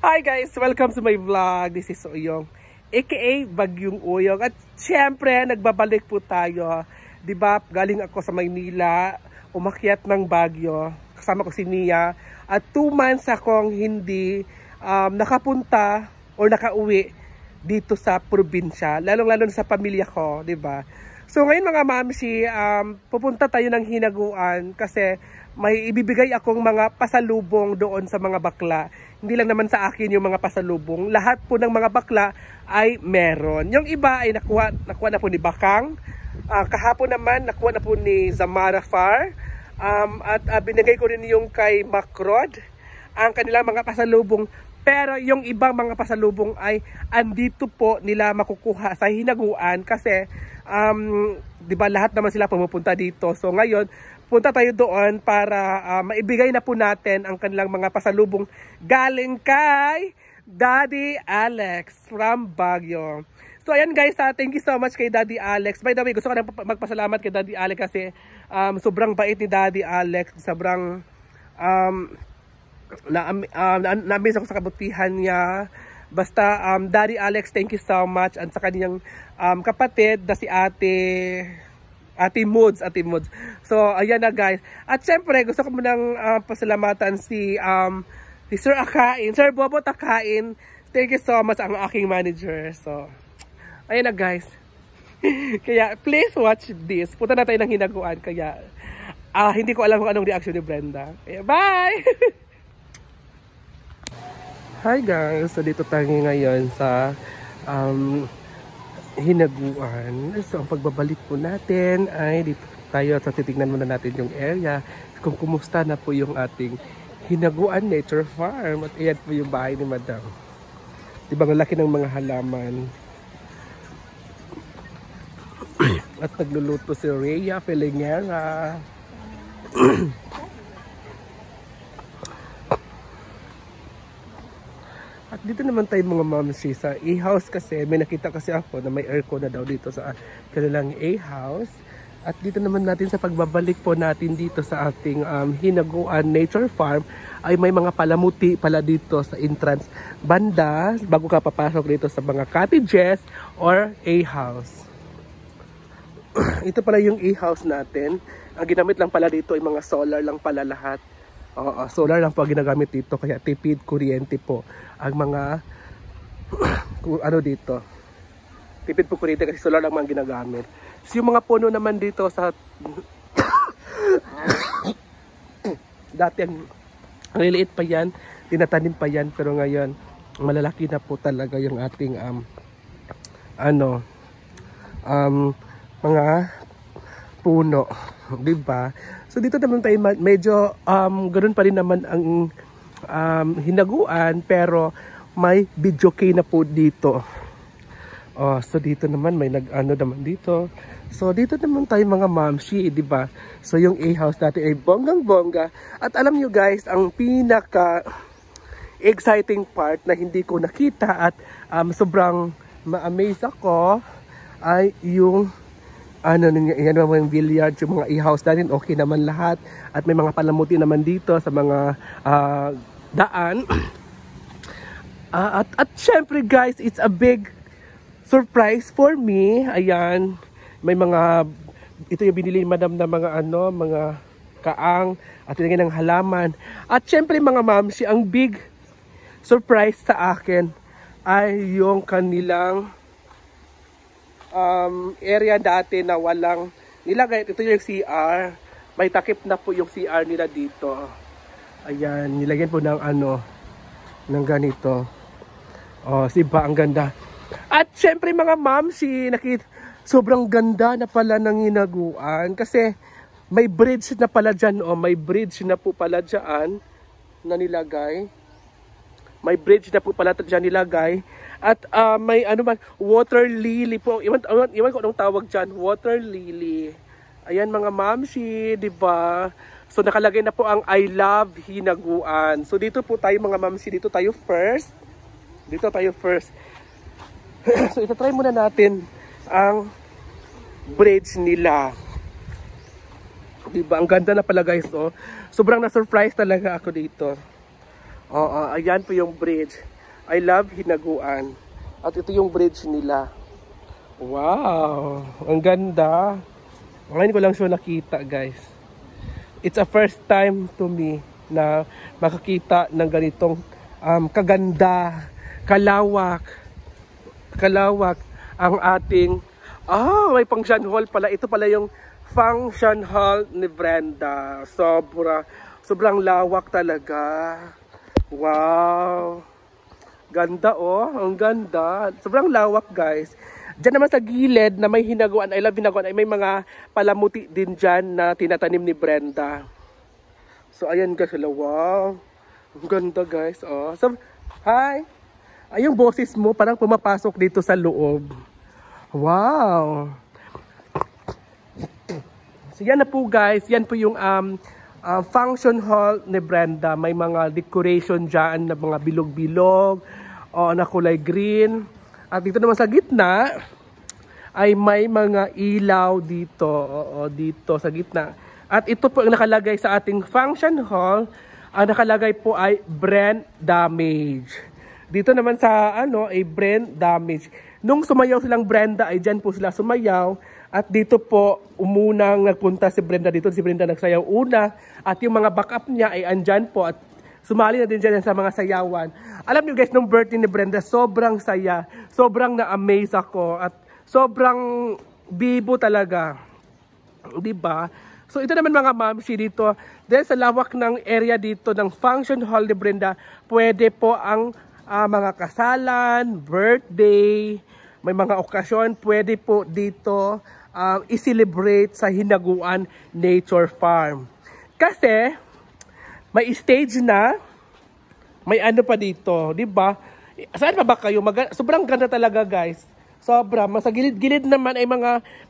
Hi guys, welcome to my vlog. This is Uyong, aka Bagyong Uyong. At syempre, nagbabalik po tayo. Diba, galing ako sa Maynila, umakyat ng Baguio. Kasama ko si Nia. At 2 months akong hindi nakapunta o nakauwi dito sa probinsya. Lalong-lalo sa pamilya ko, diba? So ngayon mga mamsi, pupunta tayo ng Hinaguan kasi may ibibigay akong mga pasalubong doon sa mga bakla. Hindi lang naman sa akin yung mga pasalubong. Lahat po ng mga bakla ay meron. Yung iba ay nakuha na po ni Bakang. Kahapon naman nakuha na po ni Zamara Far. At binigay ko rin yung kay Macrod ang kanilang mga pasalubong. Pero yung ibang mga pasalubong ay andito po nila makukuha sa Hinaguan kasi di ba lahat naman sila pumupunta dito. So ngayon punta tayo doon para maibigay na po natin ang kanilang mga pasalubong galing kay Daddy Alex from Baguio. So ayan guys, thank you so much kay Daddy Alex. By the way, gusto ko na magpasalamat kay Daddy Alex kasi sobrang bait ni Daddy Alex. Sobrang na-amaze ako sa kabutihan niya. Basta Daddy Alex, thank you so much. At sa kanyang kapatid na si Ate Moods. So ayan na guys. At syempre gusto ko munang pasalamatan si Sir Akain, Sir Bobo Takain. Thank you so much ang aking manager. So ayan na guys. Kaya please watch this. Punta na tayo ng Hinaguan. Kaya hindi ko alam kung anong reaction ni Brenda. Kaya bye! Hi guys! So dito tayo ngayon sa Hinaguan. So ang pagbabalik po natin ay dito tayo. So titignan muna natin yung area kung kumusta na po yung ating Hinaguan Nature Farm. At ayan po yung bahay ni Madam. Diba ang laki ng mga halaman. At nagluluto si Rhea Felingera. At dito naman tayo mga mamsi sa A-house kasi may nakita kasi ako na may aircon na daw dito sa kanilang A-house. At dito naman natin sa pagbabalik po natin dito sa ating Hinaguan Nature Farm ay may mga palamuti pala dito sa entrance banda bago ka papasok dito sa mga cottages or A-house. Ito pala yung A-house natin. Ang ginamit lang pala dito ay mga solar lang pala lahat. Solar lang po ang ginagamit dito kaya tipid kuryente po ang mga ano dito. Tipid po kuryente kasi solar lang ang ginagamit. So yung mga puno naman dito sa dati ang liliit pa yan, tinatanim pa yan, pero ngayon malalaki na po talaga yung ating mga puno, di ba? So dito naman tayo medyo ganoon pa rin naman ang Hinaguan pero may video key na po dito. So dito naman may nag-ano naman dito. So dito naman tayo mga mamshi, di ba? So yung A-house natin ay bonggang-bongga. At alam nyo guys, ang pinaka exciting part na hindi ko nakita at sobrang ma-amaze ako ay yung yan mga billiard, yung mga A-house natin, okay naman lahat. At may mga palamuti naman dito sa mga daan. At syempre guys, it's a big surprise for me. Ayan, may mga, ito yung binili ni Madam na mga mga kaang at tinigyan ng halaman. At syempre mga mamsi, ang big surprise sa akin ay yung kanilang area dati na walang nilagay. Ito yung CR. May takip na po yung CR nila dito. Ayan, nilagyan po ng ng ganito. Siba, ang ganda. At syempre mga mamsi, sobrang ganda na pala ng Hinaguan kasi may bridge na pala dyan. May bridge na po pala dyan na nilagay. May bridge na po pala dyan nilagay. At may water lily po. Iwan ko anong tawag dyan. Water lily. Ayan mga mamsi, di ba? So nakalagay na po ang I love Hinaguan. So dito po tayo mga mamsi. Dito tayo first. So itatry muna natin ang bridge nila. Di ba? Ang ganda na pala guys. Sobrang na-surprise talaga ako dito. Oo, ayan po yung bridge. I love Hinaguan. At ito yung bridge nila. Wow, ang ganda. Ngayon ko lang siya nakita, guys. It's a first time to me na makakita ng ganitong kaganda, kalawak ang ating may function hall pala. Ito pala yung function hall ni Brenda. Sobrang lawak talaga. Wow. Ganda ang ganda. Sobrang lawak, guys. Diyan naman sa gilid na may Hinaguan, I love Hinaguan, ay may mga palamuti din dyan na tinatanim ni Brenda. So ayan guys, wow. Ang ganda, guys. So, hi. Ay, yung boses mo parang pumapasok dito sa loob. Wow. So yan na po, guys. Yan po yung function hall ni Brenda. May mga decoration dyan na mga bilog-bilog na kulay green. At dito naman sa gitna ay may mga ilaw dito. Dito sa gitna. At ito po ang nakalagay sa ating function hall. Ang nakalagay po ay brain damage. Dito naman sa ay brain damage. Nung sumayaw silang Brenda ay dyan po sila sumayaw. At dito po, umunang nagpunta si Brenda dito. Si Brenda nagsayaw una. At yung mga backup niya ay andyan po. At sumali na din dyan sa mga sayawan. Alam niyo guys, nung birthday ni Brenda, sobrang saya. Sobrang na-amaze ako. At sobrang bibo talaga. Diba? So ito naman mga mamsi dito. Dahil sa lawak ng area dito ng function hall ni Brenda, pwede po ang mga kasalan, birthday, may mga okasyon, pwede po dito i-celebrate sa Hinaguan Nature Farm. Kasi may stage na, may ano pa dito, di ba? Saan pa ba kayo? Sobrang ganda talaga, guys. Sobra. Sa gilid-gilid naman ay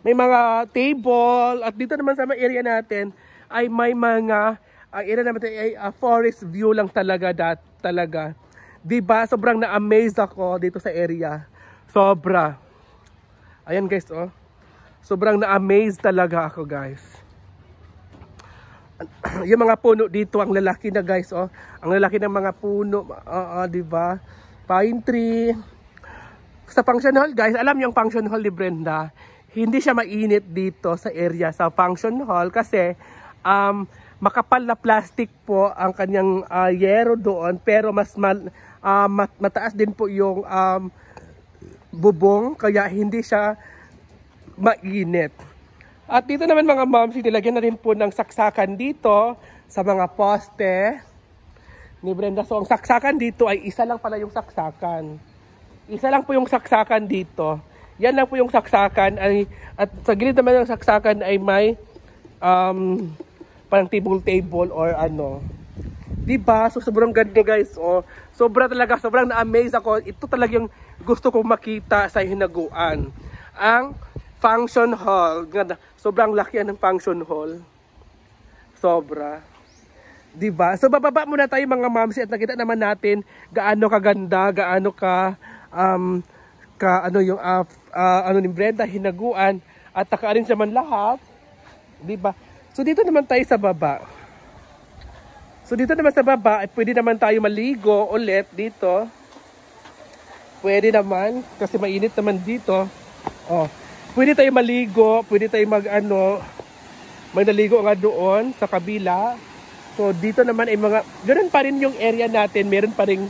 may mga table, at dito naman sa area natin ay may mga area naman ay forest view lang talaga talaga. Di ba? Sobrang na-amaze ako dito sa area. Sobra. Ayan guys, sobrang na-amaze talaga ako, guys. Yung mga puno dito, ang lalaki na, guys, ang lalaki ng mga puno, di ba? Pine tree. Sa function hall, guys, alam niyo yung function hall ni Brenda, hindi siya mainit dito sa area sa function hall kasi makapal na plastic po ang kanyang yero doon, pero mas mataas din po yung bubong, kaya hindi siya mainit. At dito naman mga moms, nilagyan na rin po ng saksakan dito sa mga poste ni Brenda. So ang saksakan dito ay isa lang pala yung saksakan. Isa lang po yung saksakan dito. Yan lang po yung saksakan. At sa gilid naman ng saksakan ay may parang table or ano. Diba? So sobrang ganda, guys. Sobrang na-amaze ako. Ito talaga yung gusto kong makita sa Hinaguan. Ang function hall. Ganda. Sobrang laki ng function hall. Sobra. Diba? So bababa muna tayo mga mamsi at nakita naman natin gaano kaganda, gaano ni Brenda, Hinaguan, at nakaarin siya man lahat. Diba? So dito naman tayo sa baba. So dito naman sa baba, pwede naman tayo maligo ulit dito. Pwede naman, kasi mainit naman dito. Pwede tayo maligo, pwede tayo may naligo nga doon sa kabila. So dito naman ay ganoon pa rin yung area natin, meron pa ring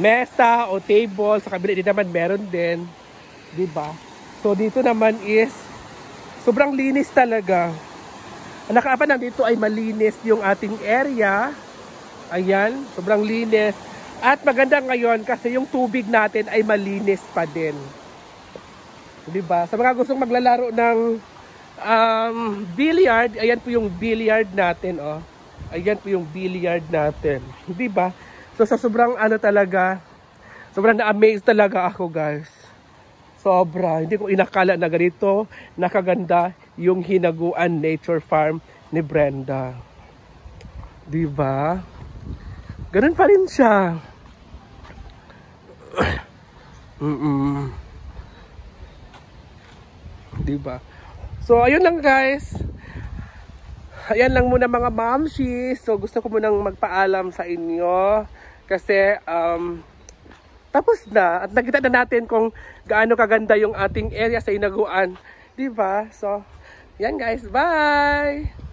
mesa o table, sa kabila din naman meron din, di ba? So dito naman is sobrang linis talaga. Ang nakaapan dito ay malinis yung ating area. Ayan, sobrang linis. At maganda ngayon kasi yung tubig natin ay malinis pa din. Di ba? Sa mga gustong maglalaro ng billiard, ayan po yung billiard natin, Ayan po yung billiard natin. Di ba? So sa sobrang sobrang na-amaze talaga ako, guys. Sobra. Hindi ko inakala na ganito nakaganda yung Hinaguan Nature Farm ni Brenda. Di ba? Ganun pa rin siya. Di ba? So ayun lang, guys. ayan lang muna mga mamshi. So gusto ko munang magpaalam sa inyo kasi tapos na at nakita na natin kung gaano kaganda yung ating area sa Hinaguan, 'di ba? So yan guys, bye.